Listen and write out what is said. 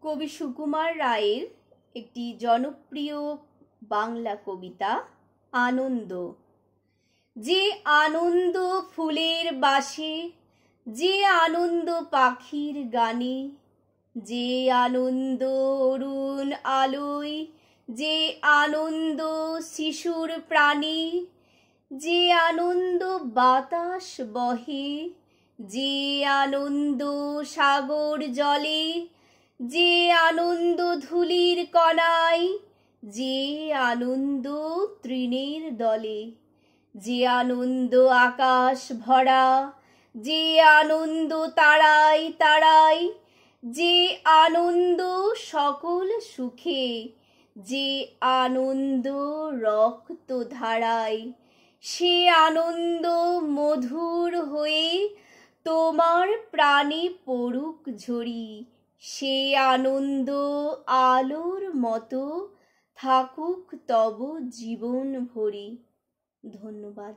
কবি সুকুমার রায়ের একটি জনপ্রিয় বাংলা কবিতা আনন্দ। যে আনন্দ ফুলের বাসে, যে আনন্দ পাখির গানে, যে আনন্দ অরুণ আলোয়, যে আনন্দ শিশুর প্রাণে, যে আনন্দ বাতাস বহে, যে আনন্দ সাগর জলে, যে আনন্দ ধূলির কণায়, যে আনন্দ তৃণের দলে, যে আনন্দ আকাশ ভরা, যে আনন্দ তারায় তারায়, যে আনন্দ সকল সুখে, যে আনন্দ রক্ত ধারায়, সে আনন্দ মধুর হয়ে তোমার প্রাণে পড়ুক ঝরি, সে আনন্দ আলোর মতো থাকুক তব জীবন ভরি। ধন্যবাদ।